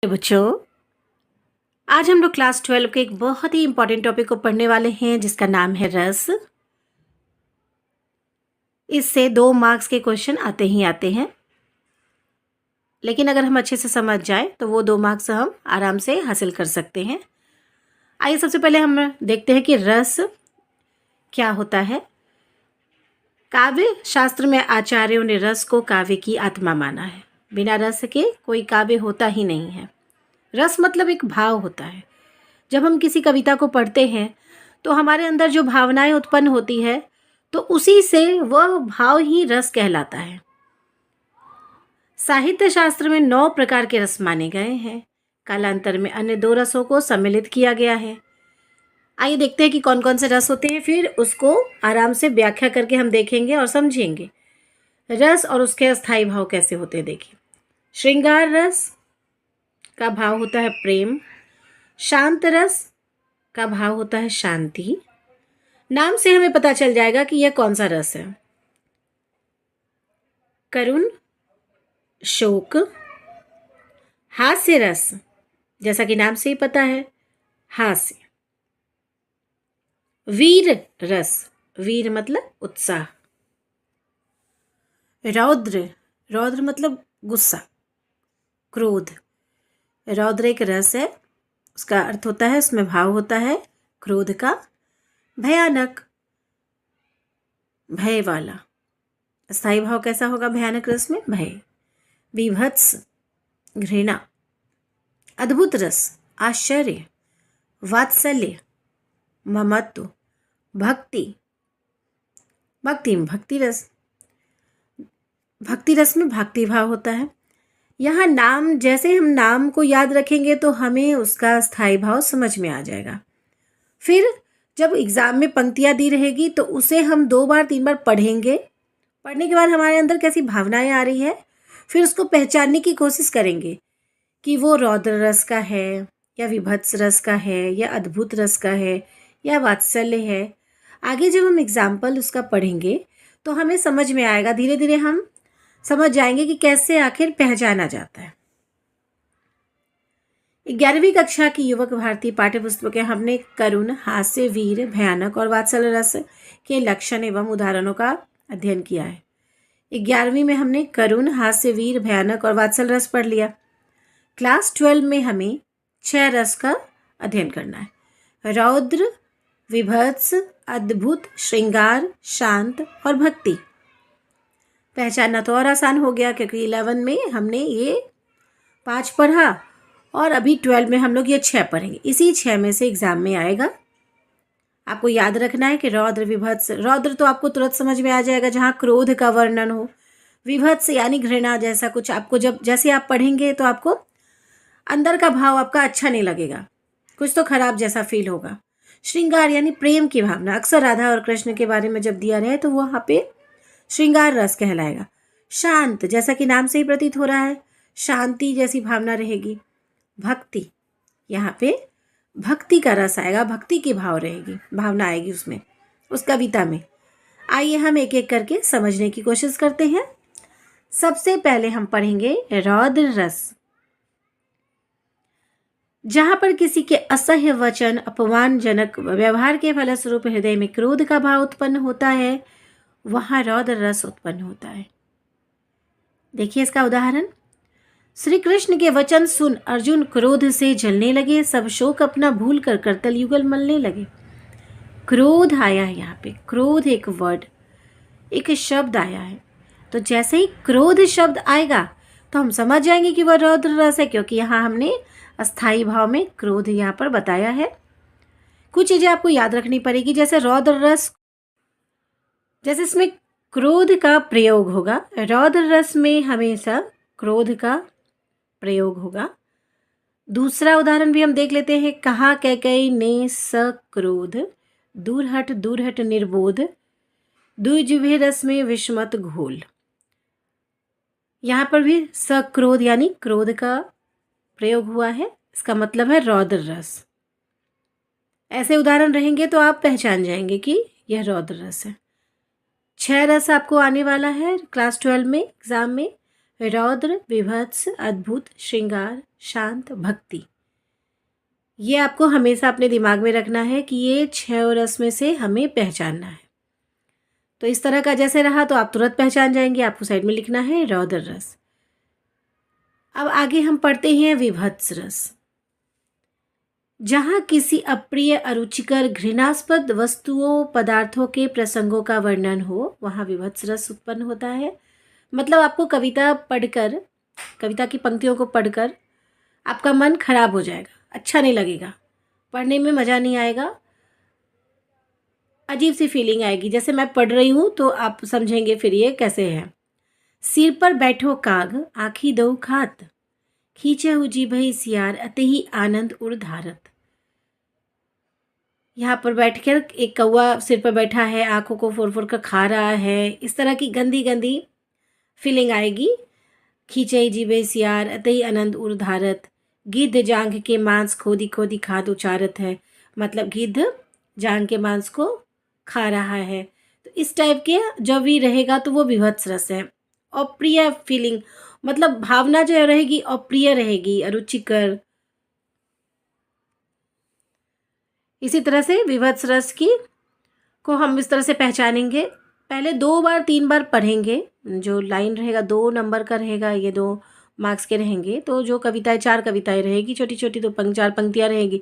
बच्चों, आज हम लोग क्लास 12 के एक बहुत ही इंपॉर्टेंट टॉपिक को पढ़ने वाले हैं जिसका नाम है रस। इससे 2 मार्क्स के क्वेश्चन आते ही आते हैं, लेकिन अगर हम अच्छे से समझ जाए तो वो 2 मार्क्स हम आराम से हासिल कर सकते हैं। आइए सबसे पहले हम देखते हैं कि रस क्या होता है। काव्य शास्त्र में आचार्यों ने रस को काव्य की आत्मा माना है। बिना रस के कोई काव्य होता ही नहीं है। रस मतलब एक भाव होता है। जब हम किसी कविता को पढ़ते हैं तो हमारे अंदर जो भावनाएं उत्पन्न होती है तो उसी से वह भाव ही रस कहलाता है। साहित्य शास्त्र में 9 प्रकार के रस माने गए हैं। कालांतर में अन्य 2 रसों को सम्मिलित किया गया है। आइए देखते हैं कि कौन कौन से रस होते हैं, फिर उसको आराम से व्याख्या करके हम देखेंगे और समझेंगे रस और उसके अस्थायी भाव कैसे होते हैं। देखिए, श्रृंगार रस का भाव होता है प्रेम। शांत रस का भाव होता है शांति। नाम से हमें पता चल जाएगा कि यह कौन सा रस है। करुण शोक। हास्य रस, जैसा कि नाम से ही पता है, हास्य। वीर रस, वीर मतलब उत्साह। रौद्र, रौद्र मतलब गुस्सा, क्रोध। रौद्र एक रस है, उसका अर्थ होता है, उसमें भाव होता है क्रोध का। भयानक, भय वाला। स्थायी भाव कैसा होगा भयानक रस में? भय। बीभत्स, घृणा। अद्भुत रस, आश्चर्य। वात्सल्य, ममत्व। भक्ति, भक्ति में भक्ति रस, भक्ति रस में भक्ति भाव होता है। यहाँ नाम, जैसे हम नाम को याद रखेंगे तो हमें उसका स्थायी भाव समझ में आ जाएगा। फिर जब एग्जाम में पंक्तियाँ दी रहेगी तो उसे हम 2 बार 3 बार पढ़ेंगे। पढ़ने के बाद हमारे अंदर कैसी भावनाएं आ रही है, फिर उसको पहचानने की कोशिश करेंगे कि वो रौद्र रस का है या विभत्स रस का है या अद्भुत रस का है या वात्सल्य है। आगे जब हम एग्जाम्पल उसका पढ़ेंगे तो हमें समझ में आएगा, धीरे धीरे हम समझ जाएंगे कि कैसे आखिर पहचाना जाता है। 11वीं कक्षा की युवक भारती पाठ्य पुस्तकें हमने करुण, हास्य, वीर, भयानक और वात्सल्य रस के लक्षण एवं उदाहरणों का अध्ययन किया है। 11वीं में हमने करुण, हास्य, वीर, भयानक और वात्सल्य रस पढ़ लिया। क्लास 12 में हमें 6 रस का अध्ययन करना है। रौद्र, विभत्स, अद्भुत, श्रृंगार, शांत और भक्ति। पहचानना तो और आसान हो गया क्योंकि 11 में हमने ये 5 पढ़ा और अभी 12 में हम लोग ये 6 पढ़ेंगे। इसी 6 में से एग्जाम में आएगा। आपको याद रखना है कि रौद्र, विभत्स। रौद्र तो आपको तुरंत समझ में आ जाएगा जहाँ क्रोध का वर्णन हो। विभत्स यानी घृणा जैसा कुछ। आपको जब जैसे आप पढ़ेंगे तो आपको अंदर का भाव आपका अच्छा नहीं लगेगा, कुछ तो खराब जैसा फील होगा। श्रृंगार यानी प्रेम की भावना। अक्सर राधा और कृष्ण के बारे में जब दिया रहे तो वो वहाँ पे श्रृंगार रस कहलाएगा। शांत, जैसा कि नाम से ही प्रतीत हो रहा है, शांति जैसी भावना रहेगी। भक्ति, यहाँ पे भक्ति का रस आएगा, भक्ति की भाव रहेगी, भावना आएगी उसमें, उस कविता में। आइए हम एक एक करके समझने की कोशिश करते हैं। सबसे पहले हम पढ़ेंगे रौद्र रस। जहाँ पर किसी के असह्य वचन, अपमानजनक व्यवहार के फलस्वरूप हृदय में क्रोध का भाव उत्पन्न होता है, वहाँ रौद्र रस उत्पन्न होता है। देखिए इसका उदाहरण। श्री कृष्ण के वचन सुन अर्जुन क्रोध से जलने लगे, सब शोक अपना भूल कर करतल युगल मलने लगे। क्रोध आया है यहाँ पे, क्रोध एक वर्ड, एक शब्द आया है। तो जैसे ही क्रोध शब्द आएगा तो हम समझ जाएंगे कि वह रौद्र रस है, क्योंकि यहाँ हमने अस्थायी भाव में क्रोध यहाँ पर बताया है। कुछ चीज़ें आपको याद रखनी पड़ेगी, जैसे रौद्र रस, जैसे इसमें क्रोध का प्रयोग होगा, रौद्र रस में हमेशा क्रोध का प्रयोग होगा। दूसरा उदाहरण भी हम देख लेते हैं। कहा कैकेयी ने सक्रोध, दूरहट दूरहट निर्बोध, द्विजिह्वे रस में विषमत घोल। यहाँ पर भी सक्रोध यानी क्रोध का प्रयोग हुआ है, इसका मतलब है रौद्र रस। ऐसे उदाहरण रहेंगे तो आप पहचान जाएंगे कि यह रौद्र रस है। 6 रस आपको आने वाला है क्लास 12 में एग्जाम में। रौद्र, विभत्स, अद्भुत, श्रृंगार, शांत, भक्ति। ये आपको हमेशा अपने दिमाग में रखना है कि ये 6 रस में से हमें पहचानना है। तो इस तरह का जैसे रहा तो आप तुरंत पहचान जाएंगे। आपको साइड में लिखना है रौद्र रस। अब आगे हम पढ़ते हैं विभत्स रस। जहाँ किसी अप्रिय, अरुचिकर, घृणास्पद वस्तुओं, पदार्थों के प्रसंगों का वर्णन हो, वहाँ विभत्स रस उत्पन्न होता है। मतलब आपको कविता पढ़कर, कविता की पंक्तियों को पढ़कर आपका मन खराब हो जाएगा, अच्छा नहीं लगेगा, पढ़ने में मज़ा नहीं आएगा, अजीब सी फीलिंग आएगी। जैसे मैं पढ़ रही हूँ तो आप समझेंगे फिर ये कैसे है। सिर पर बैठो काग, आँखी दो खात, खींचे हुजी भई सियार, अतहि आनंद उर्धारत। यहाँ पर बैठकर एक कौवा सिर पर बैठा है, आंखों को फोड़ फोड़ कर खा रहा है, इस तरह की गंदी गंदी फीलिंग आएगी। खींचे जीवे सियार, अतई आनंद उर्धारत, गिद्ध जांघ के मांस खोदी खोदी खाद उचारत है। मतलब गिद्ध जांघ के मांस को खा रहा है। तो इस टाइप के जब भी रहेगा तो वो विभत्स रस है। अप्रिय फीलिंग, मतलब भावना जो रहेगी अप्रिय रहेगी, अरुचिकर। इसी तरह से विभत्स रस की को हम इस तरह से पहचानेंगे। पहले 2 बार 3 बार पढ़ेंगे। जो लाइन रहेगा 2 नंबर का रहेगा, ये 2 मार्क्स के रहेंगे। तो जो कविताएं 4 कविताएं रहेगी, छोटी छोटी, तो 4 पंक्तियाँ रहेगी।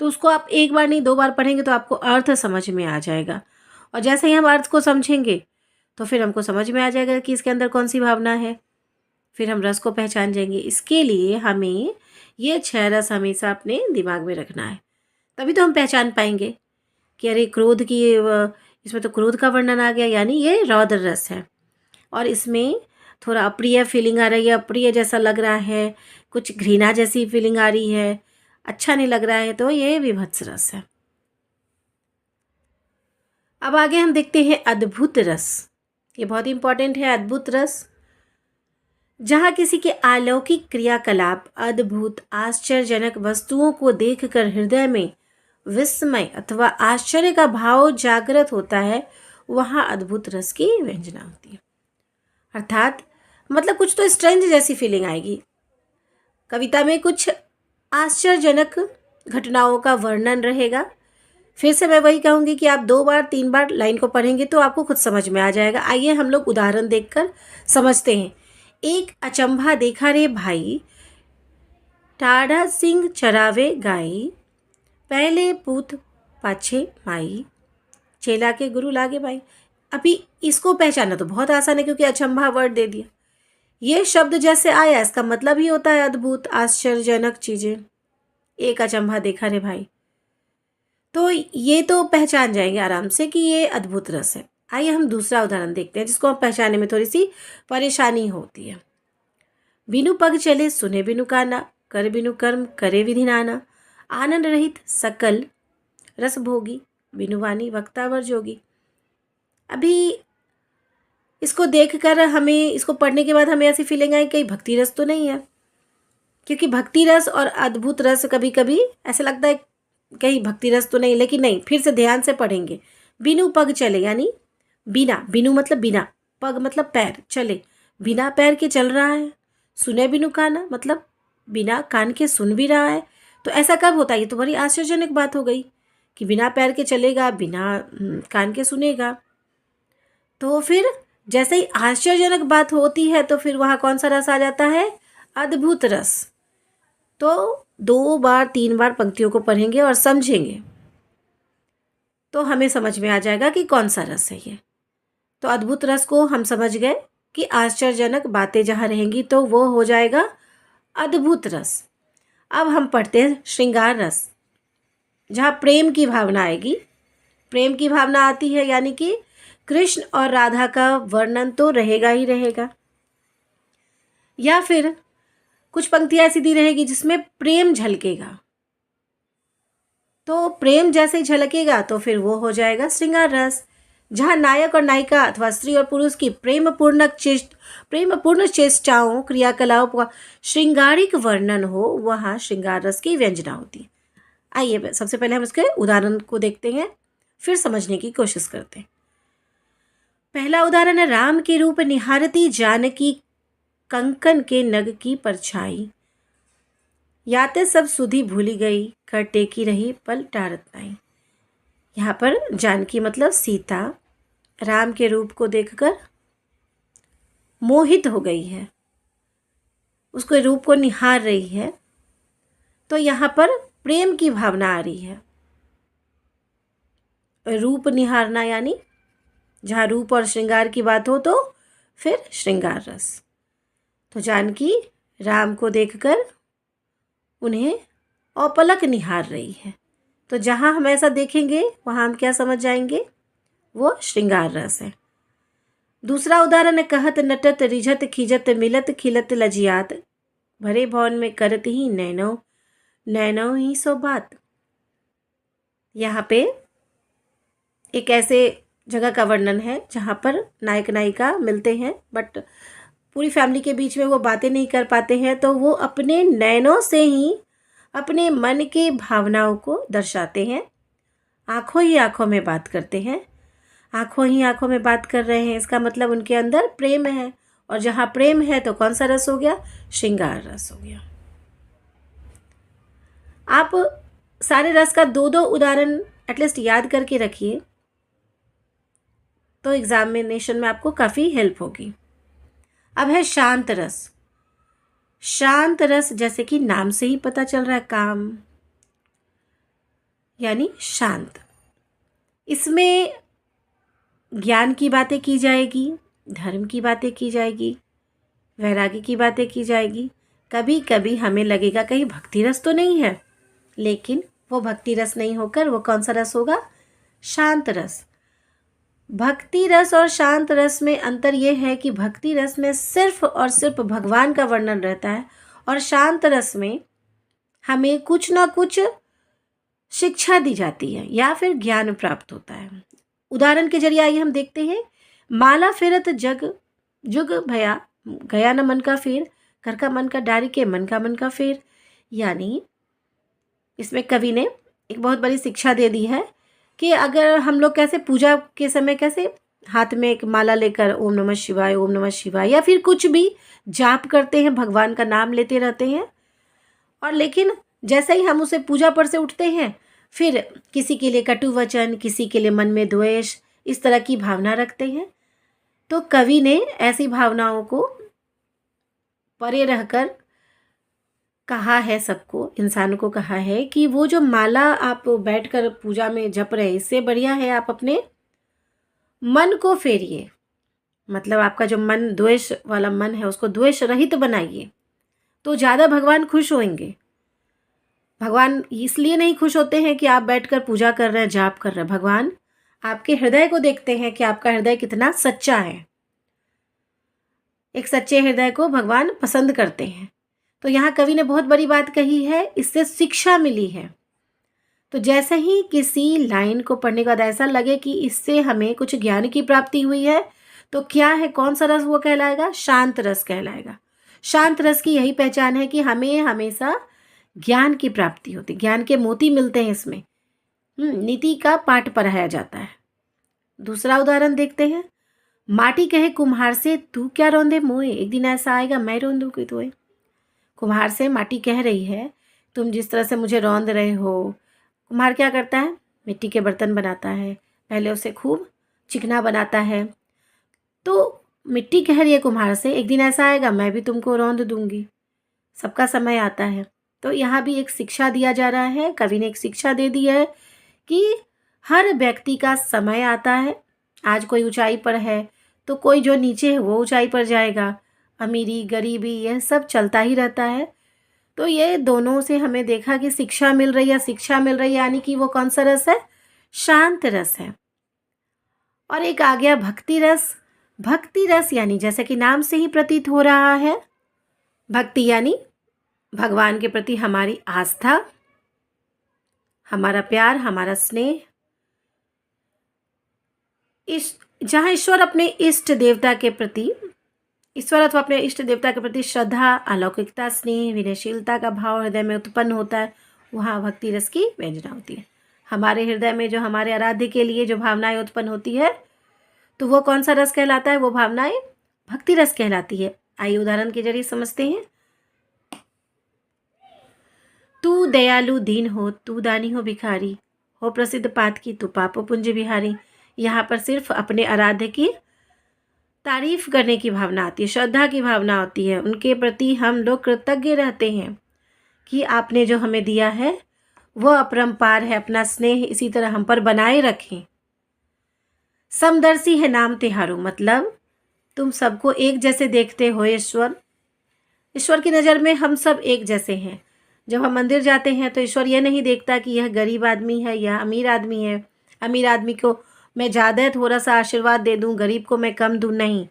तो उसको आप 1 बार नहीं 2 बार पढ़ेंगे तो आपको अर्थ समझ में आ जाएगा। और जैसे ही हम अर्थ को समझेंगे तो फिर हमको समझ में आ जाएगा कि इसके अंदर कौन सी भावना है। फिर हम रस को पहचान जाएंगे। इसके लिए हमें ये 6 रस हमेशा अपने दिमाग में रखना है, तभी तो हम पहचान पाएंगे कि अरे क्रोध की, इसमें तो क्रोध का वर्णन आ गया, यानी ये रौद्र रस है। और इसमें थोड़ा अप्रिय फीलिंग आ रही है, अप्रिय जैसा लग रहा है, कुछ घृणा जैसी फीलिंग आ रही है, अच्छा नहीं लग रहा है, तो ये विभत्स रस है। अब आगे हम देखते हैं अद्भुत रस। ये बहुत इंपॉर्टेंट है। अद्भुत रस, जहाँ किसी के अलौकिक क्रियाकलाप, अद्भुत, आश्चर्यजनक वस्तुओं को देखकर हृदय में विस्मय अथवा आश्चर्य का भाव जागृत होता है, वहाँ अद्भुत रस की व्यंजना होती है। अर्थात मतलब कुछ तो स्ट्रेंज जैसी फीलिंग आएगी। कविता में कुछ आश्चर्यजनक घटनाओं का वर्णन रहेगा। फिर से मैं वही कहूँगी कि आप 2 बार 3 बार लाइन को पढ़ेंगे तो आपको खुद समझ में आ जाएगा। आइए हम लोग उदाहरण देखकर समझते हैं। एक अचंभा देखा रे भाई, टाढ़ा सिंह चरावे गाई, पहले पूत पाछे माई, चेला के गुरु लागे भाई। अभी इसको पहचानना तो बहुत आसान है क्योंकि अचंभा वर्ड दे दिया। ये शब्द जैसे आया इसका मतलब ही होता है अद्भुत, आश्चर्यजनक चीजें। एक अचंभा देखा रे भाई, तो ये तो पहचान जाएंगे आराम से कि ये अद्भुत रस है। आइए हम दूसरा उदाहरण देखते हैं जिसको हम पहचानने में थोड़ी सी परेशानी होती है। बिनु पग चले सुने बिनु काना, कर बिनु कर्म करे विधि नाना, आनंद रहित सकल रस भोगी, बिनु वाणी वक्तावर जोगी। अभी इसको देखकर हमें, इसको पढ़ने के बाद हमें ऐसी फीलिंग आई कहीं भक्ति रस तो नहीं है, क्योंकि भक्ति रस और अद्भुत रस कभी कभी ऐसा लगता है कहीं भक्ति रस तो नहीं। लेकिन नहीं, फिर से ध्यान से पढ़ेंगे। बिनु पग चले यानी बिना, बिनु मतलब बिना, पग मतलब पैर, चले बिना पैर के चल रहा है। सुने बिनु काना मतलब बिना कान के सुन भी रहा है। तो ऐसा कब होता है? ये तो बड़ी आश्चर्यजनक बात हो गई कि बिना पैर के चलेगा, बिना कान के सुनेगा। तो फिर जैसे ही आश्चर्यजनक बात होती है तो फिर वहाँ कौन सा रस आ जाता है? अद्भुत रस। तो 2 बार 3 बार पंक्तियों को पढ़ेंगे और समझेंगे तो हमें समझ में आ जाएगा कि कौन सा रस है ये। तो अद्भुत रस को हम समझ गए कि आश्चर्यजनक बातें जहाँ रहेंगी तो वो हो जाएगा अद्भुत रस। अब हम पढ़ते हैं श्रृंगार रस, जहाँ प्रेम की भावना आएगी। प्रेम की भावना आती है यानी कि कृष्ण और राधा का वर्णन तो रहेगा ही रहेगा, या फिर कुछ पंक्तियाँ ऐसी दी रहेगी जिसमें प्रेम झलकेगा। तो प्रेम जैसे ही झलकेगा तो फिर वो हो जाएगा श्रृंगार रस। जहाँ नायक और नायिका अथवा स्त्री और पुरुष की प्रेमपूर्ण चेष्टाओं, क्रियाकलापों का श्रृंगारिक वर्णन हो, वहाँ श्रृंगार रस की व्यंजना होती है। आइए सबसे पहले हम इसके उदाहरण को देखते हैं, फिर समझने की कोशिश करते हैं। पहला उदाहरण है, राम के रूप निहारती जानकी कंकन के नग की परछाई, याते सब सुधी भूली गई, कर टेकी रही पल टारत नाई। यहाँ पर जानकी मतलब सीता राम के रूप को देखकर मोहित हो गई है, उसके रूप को निहार रही है। तो यहाँ पर प्रेम की भावना आ रही है। रूप निहारना यानी जहाँ रूप और श्रृंगार की बात हो तो फिर श्रृंगार रस। तो जानकी राम को देखकर उन्हें औपलक निहार रही है। तो जहाँ हम ऐसा देखेंगे वहाँ हम क्या समझ जाएंगे, वो श्रृंगार रस है। दूसरा उदाहरण है, कहत नटत रिझत खिजत मिलत खिलत लजियात, भरे भवन में करत ही नैनो नैनो ही सो बात। यहाँ पे एक ऐसे जगह का वर्णन है जहाँ पर नायक नायिका मिलते हैं, बट पूरी फैमिली के बीच में वो बातें नहीं कर पाते हैं, तो वो अपने नैनों से ही अपने मन के भावनाओं को दर्शाते हैं। आंखों ही आंखों में बात करते हैं, आंखों ही आंखों में बात कर रहे हैं, इसका मतलब उनके अंदर प्रेम है। और जहाँ प्रेम है तो कौन सा रस हो गया, श्रृंगार रस हो गया। आप सारे रस का दो दो उदाहरण एटलीस्ट याद करके रखिए, तो एग्जामिनेशन में आपको काफ़ी हेल्प होगी। अब है शांत रस। शांत रस जैसे कि नाम से ही पता चल रहा है, काम यानी शांत। इसमें ज्ञान की बातें की जाएगी, धर्म की बातें की जाएगी, वैरागी की बातें की जाएगी। कभी कभी हमें लगेगा कहीं भक्ति रस तो नहीं है, लेकिन वो भक्ति रस नहीं होकर वो कौन सा रस होगा, शांत रस। भक्ति रस और शांत रस में अंतर ये है कि भक्ति रस में सिर्फ और सिर्फ भगवान का वर्णन रहता है, और शांत रस में हमें कुछ ना कुछ शिक्षा दी जाती है या फिर ज्ञान प्राप्त होता है। उदाहरण के जरिए आइए हम देखते हैं, माला फेरत जग जुग भया, गया न मन का फेर, कर का मन का डारी के मन का फेर। यानी इसमें कवि ने एक बहुत बड़ी शिक्षा दे दी है कि अगर हम लोग कैसे पूजा के समय कैसे हाथ में एक माला लेकर ओम नमः शिवाय या फिर कुछ भी जाप करते हैं, भगवान का नाम लेते रहते हैं, और लेकिन जैसे ही हम उसे पूजा पर से उठते हैं फिर किसी के लिए कटु वचन, किसी के लिए मन में द्वेष, इस तरह की भावना रखते हैं। तो कवि ने ऐसी भावनाओं को परे रहकर कहा है, सबको, इंसान को कहा है कि वो जो माला आप बैठकर पूजा में जप रहे हैं, इससे बढ़िया है आप अपने मन को फेरिए। मतलब आपका जो मन द्वेष वाला मन है उसको द्वेष रहित बनाइए, तो ज़्यादा भगवान खुश होंगे। भगवान इसलिए नहीं खुश होते हैं कि आप बैठकर पूजा कर रहे हैं, जाप कर रहे हैं। भगवान आपके हृदय को देखते हैं कि आपका हृदय कितना सच्चा है। एक सच्चे हृदय को भगवान पसंद करते हैं। तो यहाँ कवि ने बहुत बड़ी बात कही है, इससे शिक्षा मिली है। तो जैसे ही किसी लाइन को पढ़ने के बाद ऐसा लगे कि इससे हमें कुछ ज्ञान की प्राप्ति हुई है, तो क्या है, कौन सा रस वो कहलाएगा, शांत रस कहलाएगा। शांत रस की यही पहचान है कि हमें हमेशा ज्ञान की प्राप्ति होती, ज्ञान के मोती मिलते हैं इसमें। नीति का पाठ पढ़ाया जाता है। दूसरा उदाहरण देखते हैं, माटी कहे कुम्हार से तू क्या रौंदे मोए, एक दिन ऐसा आएगा मैं रौंदू कि तोए। कुम्हार से माटी कह रही है, तुम जिस तरह से मुझे रौंद रहे हो। कुम्हार क्या करता है, मिट्टी के बर्तन बनाता है, पहले उसे खूब चिकना बनाता है। तो मिट्टी कह रही है कुम्हार से, एक दिन ऐसा आएगा मैं भी तुमको रौंद दूंगी। सबका समय आता है। तो यहाँ भी एक शिक्षा दिया जा रहा है, कवि ने एक शिक्षा दे दी है कि हर व्यक्ति का समय आता है। आज कोई ऊंचाई पर है तो कोई जो नीचे है वो ऊंचाई पर जाएगा। अमीरी गरीबी यह सब चलता ही रहता है। तो ये दोनों से हमें देखा कि शिक्षा मिल रही है, शिक्षा मिल रही है, यानी कि वो कौन सा रस है, शांत रस है। और एक आ गया भक्ति रस। भक्ति रस यानी जैसे कि नाम से ही प्रतीत हो रहा है, भक्ति यानी भगवान के प्रति हमारी आस्था, हमारा प्यार, हमारा स्नेह। जहाँ ईश्वर अपने इष्ट देवता के प्रति, ईश्वर अथवा अपने इष्ट देवता के प्रति श्रद्धा, अलौकिकता, स्नेह, विनयशीलता का भाव हृदय में उत्पन्न होता है, वहाँ भक्ति रस की व्यंजना होती है। हमारे हृदय में जो हमारे आराध्य के लिए जो भावनाएं उत्पन्न होती है, तो वो कौन सा रस कहलाता है, वो भावनाएं भक्ति रस कहलाती है। आइए उदाहरण के जरिए समझते हैं। तू दयालु दीन हो, तू दानी हो भिखारी, हो प्रसिद्ध पात की तू पाप पुंज बिहारी। यहाँ पर सिर्फ अपने आराध्य की तारीफ करने की भावना आती है, श्रद्धा की भावना होती है, उनके प्रति हम लोग कृतज्ञ रहते हैं कि आपने जो हमें दिया है वह अपरंपार है, अपना स्नेह इसी तरह हम पर बनाए रखें। समदर्शी है नाम तिहारो, मतलब तुम सबको एक जैसे देखते हो ईश्वर। ईश्वर की नज़र में हम सब एक जैसे हैं। जब हम मंदिर जाते हैं तो ईश्वर यह नहीं देखता कि यह गरीब आदमी है, यह अमीर आदमी है, अमीर आदमी को मैं ज़्यादा थोड़ा सा आशीर्वाद दे दूं, गरीब को मैं कम दूं, नहीं।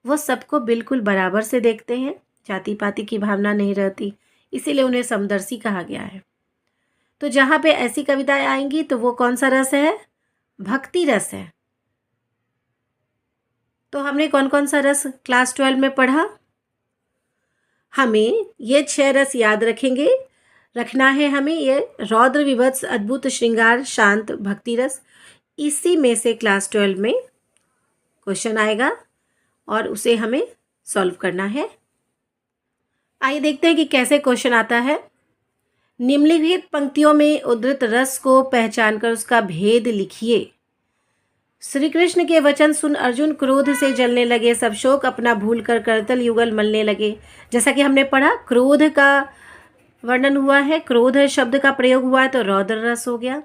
वो सबको बिल्कुल बराबर से देखते हैं, जाति पाति की भावना नहीं रहती, इसीलिए उन्हें समदर्शी कहा गया है। तो जहाँ पे ऐसी कविताएं आएंगी तो वो कौन सा रस है? भक्ति रस है। तो हमने कौन कौन सा रस क्लास 12 में पढ़ा? हमें ये 6 रस याद रखना है हमें। ये रौद्र विभत्स अद्भुत श्रृंगार शांत भक्ति रस, इसी में से क्लास 12 में क्वेश्चन आएगा और उसे हमें सॉल्व करना है। आइए देखते हैं कि कैसे क्वेश्चन आता है। निम्नलिखित पंक्तियों में उद्धृत रस को पहचानकर उसका भेद लिखिए। श्री कृष्ण के वचन सुन अर्जुन क्रोध से जलने लगे, सब शोक अपना भूल कर करतल युगल मलने लगे। जैसा कि हमने पढ़ा, क्रोध का वर्णन हुआ है, क्रोध शब्द का प्रयोग हुआ है तो रौद्र रस हो गया।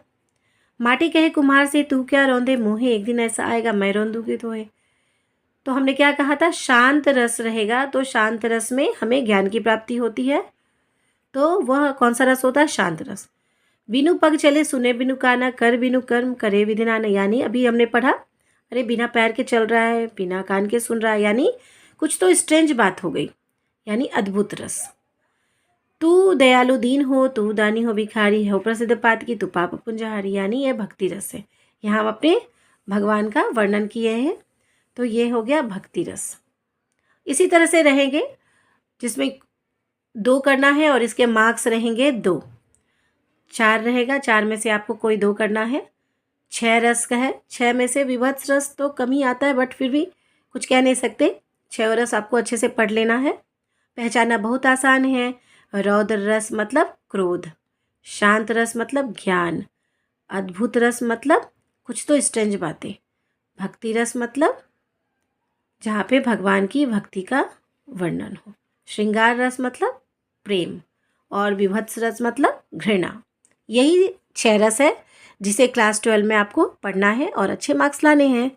माटी कहे कुम्हार से तू क्या रौंदे मुँहे, एक दिन ऐसा आएगा मैं रौंदूंगी तोहे। तो हमने क्या कहा था? शांत रस रहेगा, तो शांत रस में हमें ज्ञान की प्राप्ति होती है। तो वह कौन सा रस होता है? शांत रस। बिनु पग चले सुने बिनु काना, कर बिनु कर्म करे विधि नाना। यानी अभी हमने पढ़ा, अरे बिना पैर के चल रहा है, बिना कान के सुन रहा है, यानी कुछ तो स्ट्रेंज बात हो गई, यानी अद्भुत रस। तू दयालु दीन हो, तू दानी हो भिखारी, हो प्रसिद्ध पात की तू पाप पुंजहारी, यानी यह भक्ति रस है। यहाँ हम अपने भगवान का वर्णन किए हैं, तो ये हो गया भक्ति रस। इसी तरह से रहेंगे, जिसमें 2 करना है और इसके मार्क्स रहेंगे 2। 4 रहेगा, 4 में से आपको कोई 2 करना है। 6 रस का है, 6 में से विभत्स रस तो कम ही आता है, बट फिर भी कुछ कह नहीं सकते। 6 रस आपको अच्छे से पढ़ लेना है, पहचानना बहुत आसान है। रौद्र रस मतलब क्रोध, शांत रस मतलब ज्ञान, अद्भुत रस मतलब कुछ तो स्ट्रेंज बातें, भक्ति रस मतलब जहाँ पे भगवान की भक्ति का वर्णन हो, श्रृंगार रस मतलब प्रेम, और विभत्स रस मतलब घृणा। यही 6 रस है जिसे क्लास 12 में आपको पढ़ना है और अच्छे मार्क्स लाने हैं।